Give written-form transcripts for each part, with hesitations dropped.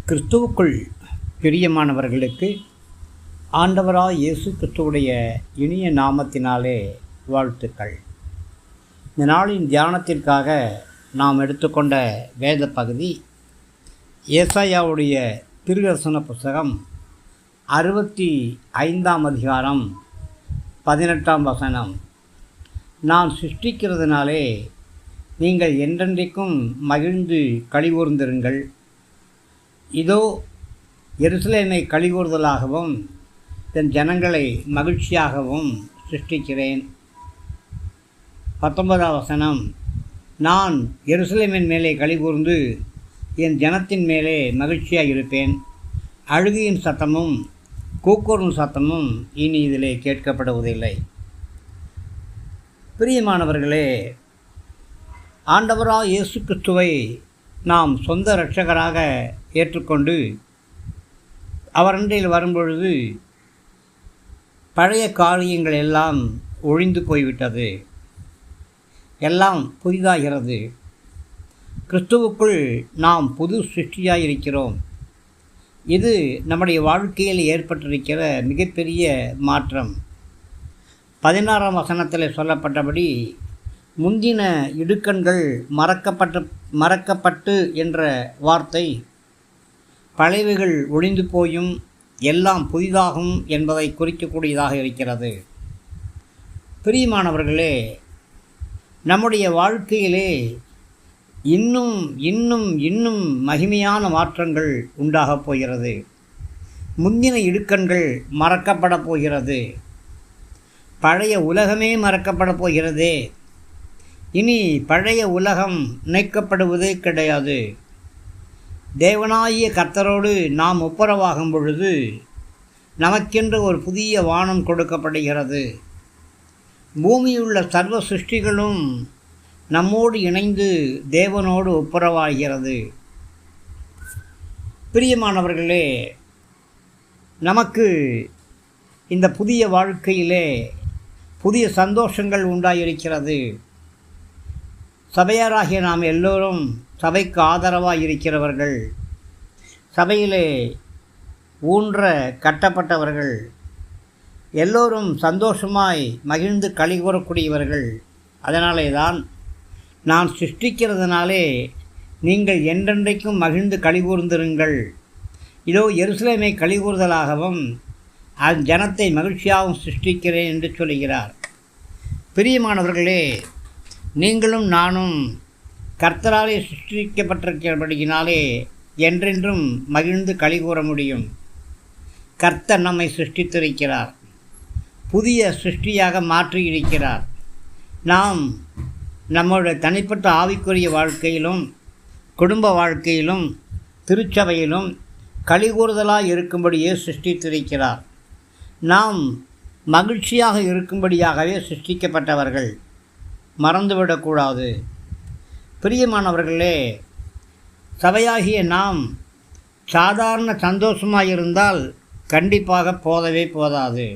கிறிஸ்துவுக்குள் பிரியமானவர்களுக்கு ஆண்டவராய் இயேசு கிறிஸ்துவுடைய இனிய நாமத்தினாலே வாழ்த்துக்கள். இந்த நாளின் தியானத்திற்காக நாம் எடுத்துக்கொண்ட வேத பகுதி ஏசாயாவுடைய திருதரிசன புஸ்தகம் 65ஆம் அதிகாரம் 18ஆம் வசனம். நான் சிருஷ்டிக்கிறதுனாலே நீங்கள் என்றென்றைக்கும் மகிழ்ந்து களிகூர்ந்திருங்கள். இதோ எருசலேமை களிகூர்தலாகவும் என் ஜனங்களை மகிழ்ச்சியாகவும் சிருஷ்டிக்கிறேன். 19ஆம் வசனம். நான் எருசலேமின் மேலே களிகூர்ந்து என் ஜனத்தின் மேலே மகிழ்ச்சியாக இருப்பேன். அழுகையின் சத்தமும் கூக்குரல் சத்தமும் இனி இதிலே கேட்கப்படுவதில்லை. பிரியமானவர்களே, ஆண்டவராக இயேசு கிறிஸ்துவை நாம் சொந்த இரட்சகராக ஏற்றுக்கொண்டு அவரண்டையில் வரும்பொழுது பழைய காரியங்கள் எல்லாம் ஒழிந்து போய்விட்டது, எல்லாம் புதிதாகிறது. கிறிஸ்துவுக்குள் நாம் புது சிருஷ்டியாக இருக்கிறோம். இது நம்முடைய வாழ்க்கையில் ஏற்பட்டிருக்கிற மிகப்பெரிய மாற்றம். 16ஆம் வசனத்தில் சொல்லப்பட்டபடி முந்தின இடுக்கண்கள் மறக்கப்பட்டு என்ற வார்த்தை பழையவைகள் ஒழிந்து போயும் எல்லாம் புதிதாகும் என்பதை குறிக்கக்கூடியதாக இருக்கிறது. பிரியமானவர்களே, நம்முடைய வாழ்க்கையிலே இன்னும் இன்னும் இன்னும் மகிமையான மாற்றங்கள் உண்டாகப் போகிறது. முந்தின இடுக்கண்கள் மறக்கப்பட போகிறது. பழைய உலகமே மறக்கப்பட போகிறதே. இனி பழைய உலகம் நினைக்கப்படுவதே கிடையாது. தேவனாகிய கர்த்தரோடு நாம் ஒப்புரவாகும் பொழுது நமக்கென்று ஒரு புதிய வானம் கொடுக்கப்படுகிறது. பூமியுள்ள சர்வ சிருஷ்டிகளும் நம்மோடு இணைந்து தேவனோடு ஒப்புரவாகிறது. பிரியமானவர்களே, நமக்கு இந்த புதிய வாழ்க்கையிலே புதிய சந்தோஷங்கள் உண்டாயிருக்கிறது. சபையாராகிய நாம் எல்லோரும் சபைக்கு ஆதரவாக இருக்கிறவர்கள், சபையிலே ஊன்ற கட்டப்பட்டவர்கள், எல்லோரும் சந்தோஷமாய் மகிழ்ந்து களிகூறக்கூடியவர்கள். அதனாலே தான் நான் சிருஷ்டிக்கிறதுனாலே நீங்கள் என்றென்றைக்கும் மகிழ்ந்து களிகூர்ந்திருங்கள். இதோ எருசலேமை களிகூர்தலாகவும் ஜனத்தை மகிழ்ச்சியாகவும் சிருஷ்டிக்கிறேன் என்று சொல்கிறார். பிரியமானவர்களே, நீங்களும் நானும் கர்த்தராலே சிருஷ்டிக்கப்பட்டிருக்கிறபடியினாலே என்றென்றும் மகிழ்ந்து களிகூற முடியும். கர்த்தர் நம்மை சிருஷ்டித்திருக்கிறார், புதிய சிருஷ்டியாக மாற்றியிருக்கிறார். நாம் நம்முடைய தனிப்பட்ட ஆவிக்குரிய வாழ்க்கையிலும் குடும்ப வாழ்க்கையிலும் திருச்சபையிலும் களிகூறுதலாக இருக்கும்படியே சிருஷ்டித்திருக்கிறார். நாம் மகிழ்ச்சியாக இருக்கும்படியாகவே சிருஷ்டிக்கப்பட்டவர்கள், மறந்துவிடக்கூடாது. பிரியமானவர்களே, சபையாகிய நாம் சாதாரண சந்தோஷமாக இருந்தால் கண்டிப்பாக போதவே போதாது.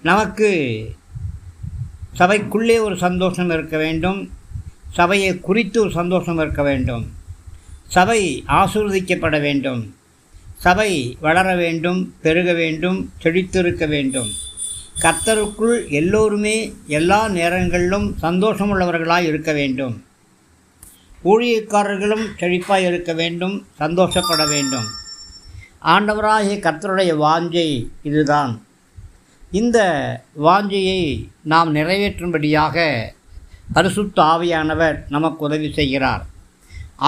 நமக்கு சபைக்குள்ளே ஒரு சந்தோஷம் இருக்க வேண்டும், சபையை குறித்து ஒரு சந்தோஷம் இருக்க வேண்டும், சபை ஆசீர்வதிக்கப்பட வேண்டும், சபை வளர வேண்டும், பெருக வேண்டும், செழித்திருக்க வேண்டும். கர்த்தருக்குள் எல்லோருமே எல்லா நேரங்களிலும் சந்தோஷமுள்ளவர்களாய் இருக்க வேண்டும். ஊழியக்காரர்களும் செழிப்பாய் இருக்க வேண்டும், சந்தோஷப்பட வேண்டும். ஆண்டவராகிய கர்த்தருடைய வாஞ்சை இதுதான். இந்த வாஞ்சையை நாம் நிறைவேற்றும்படியாக பரிசுத்த ஆவியானவர் நமக்கு உதவி செய்கிறார்.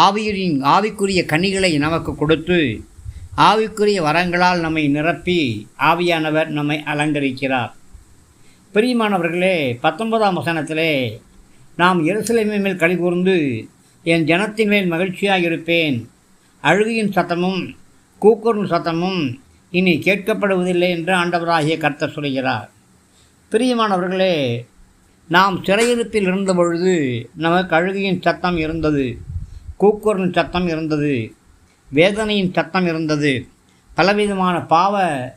ஆவிக்குரிய கனிகளை நமக்கு கொடுத்து ஆவிக்குரிய வரங்களால் நம்மை நிரப்பி ஆவியானவர் நம்மை அலங்கரிக்கிறார். பிரியமானவர்களே, 19ஆம் வசனத்திலே நாம் எருசலேமின் மேல் களிகூர்ந்து என் ஜனத்தின் மேல் மகிழ்ச்சியாக இருப்பேன். அழுகையின் சத்தமும் கூக்குரல் சத்தமும் இனி கேட்கப்படுவதில்லை என்று ஆண்டவராகிய கர்த்தர் சொல்கிறார். பிரியமானவர்களே, நாம் சிறையிருப்பில் இருந்தபொழுது நமக்கு அழுகையின் சத்தம் இருந்தது, கூக்குரலின் சத்தம் இருந்தது, வேதனையின் சத்தம் இருந்தது. பலவிதமான பாவ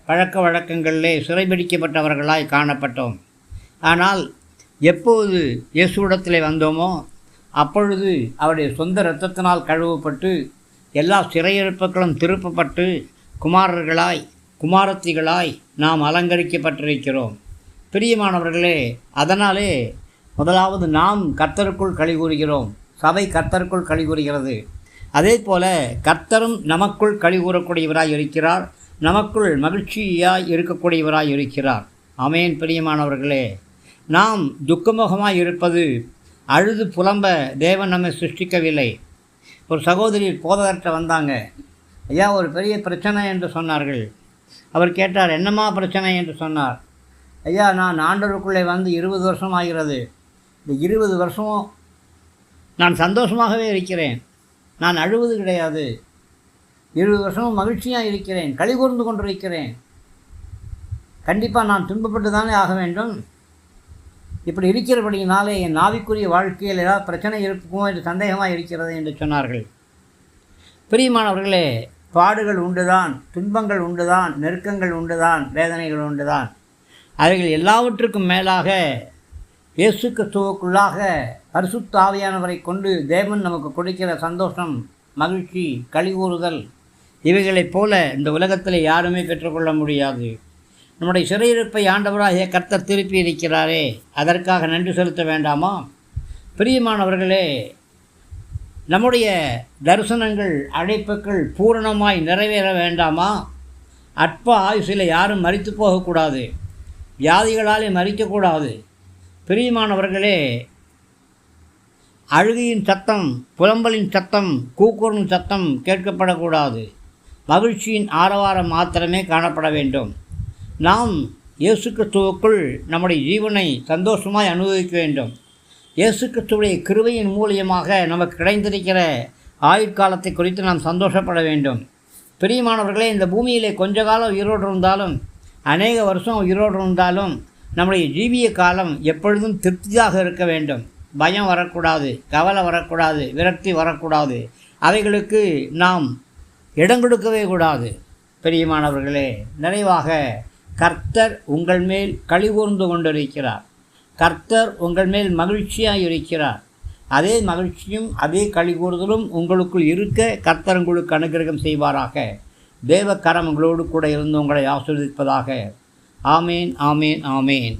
பழக்க வழக்கங்களிலே சிறைபிடிக்கப்பட்டவர்களாய் காணப்பட்டோம். ஆனால் எப்போது இயேசுவிடத்திலே வந்தோமோ அப்பொழுது அவருடைய சொந்த இரத்தத்தினால் கழுவப்பட்டு எல்லா சிறையிருப்புகளும் திருப்பப்பட்டு குமாரர்களாய் குமாரத்திகளாய் நாம் அலங்கரிக்கப்பட்டிருக்கிறோம். பிரியமானவர்களே, அதனாலே முதலாவது நாம் கர்த்தருக்குள் களி கூறுகிறோம். சபை கர்த்தருக்குள் களி கூறுகிறது. அதே போல கர்த்தரும் நமக்குள் களி கூறக்கூடியவராய் இருக்கிறார். நமக்குள் மகிழ்ச்சியாய் இருக்கக்கூடியவராய் இருக்கிறார். ஆமென். பிரியமானவர்களே, நாம் துக்கமுகமாய் இருப்பது அழுது புலம்ப தேவன் நம்மை சிருஷ்டிக்கவில்லை. ஒரு சகோதரி போதகர்கிட்ட வந்தாங்க. ஐயா, ஒரு பெரிய பிரச்சனை என்று சொன்னார்கள். அவர் கேட்டார், என்னம்மா பிரச்சனை என்று சொன்னார். ஐயா, நான் ஆண்டவருக்குள்ளே வந்து 20 வருஷம் ஆகிறது. இந்த 20 வருஷமும் நான் சந்தோஷமாகவே இருக்கிறேன். நான் அழுவது கிடையாது. 20 வருஷமும் மகிழ்ச்சியாக இருக்கிறேன், களி கூர்ந்து கொண்டிருக்கிறேன். கண்டிப்பாக நான் துன்பப்பட்டு தானே ஆக வேண்டும். இப்படி இருக்கிறபடியினாலே என் நாவிக்குரிய வாழ்க்கையில் ஏதாவது பிரச்சனை இருக்குமோ என்று சந்தேகமாக இருக்கிறது என்று சொன்னார்கள். பிரியமானவர்களே, பாடுகள் உண்டுதான், துன்பங்கள் உண்டுதான், நெருக்கங்கள் உண்டுதான், வேதனைகள் உண்டுதான். அவைகள் எல்லாவற்றுக்கும் மேலாக இயேசு கிறிஸ்துவுக்குள்ளாக பரிசுத்த ஆவியானவரை கொண்டு தேவன் நமக்கு கொடுக்கிற சந்தோஷம், மகிழ்ச்சி, களி கூறுதல், இவைகளைப் போல இந்த உலகத்தில் யாருமே பெற்றுக்கொள்ள முடியாது. நம்முடைய சிறையிருப்பை ஆண்டவராகிய கர்த்தர் திருப்பி இருக்கிறாரே, அதற்காக நன்றி செலுத்த வேண்டாமா? பிரியமானவர்களே, நம்முடைய தரிசனங்கள், அழைப்புகள் பூரணமாய் நிறைவேற வேண்டாமா? அற்ப ஆயுசில் யாரும் மரித்து போகக்கூடாது, வியாதிகளாலே மரிக்கக்கூடாது. பிரியமானவர்களே, அழுகையின் சத்தம், புலம்பலின் சத்தம், கூக்குரலின் சத்தம் கேட்கப்படக்கூடாது. மகிழ்ச்சியின் ஆரவாரம் மாத்திரமே காணப்பட வேண்டும். நாம் இயேசு கிறிஸ்துவுக்குள் நம்முடைய ஜீவனை சந்தோஷமாய் அனுபவிக்க வேண்டும். இயேசு கிறிஸ்துவுடைய கிருபையின் மூலியமாக நமக்கு கிடைத்திருக்கிற ஆயுட்காலத்தை குறித்து நாம் சந்தோஷப்பட வேண்டும். பிரியமானவர்களே, இந்த பூமியிலே கொஞ்ச காலம் உயிரோடு இருந்தாலும், அநேக வருஷம் உயிரோடு இருந்தாலும், நம்முடைய ஜீவிய காலம் எப்பொழுதும் திருப்தியாக இருக்க வேண்டும். பயம் வரக்கூடாது, கவலை வரக்கூடாது, விரக்தி வரக்கூடாது. அவைகளுக்கு நாம் இடம் கொடுக்கவே கூடாது. பிரியமானவர்களே, நிறைவாக கர்த்தர் உங்கள் மேல் களி கூர்ந்து கொண்டிருக்கிறார். கர்த்தர் உங்கள் மேல் மகிழ்ச்சியாக இருக்கிறார். அதே மகிழ்ச்சியும் அதே களி கூறுதலும் உங்களுக்குள் இருக்க கர்த்தர் உங்களுக்கு அனுகிரகம் செய்வாராக. தேவ கரம் உங்களோடு கூட இருந்து உங்களை ஆசீர்வதிப்பதாக. ஆமேன், ஆமேன், ஆமேன்.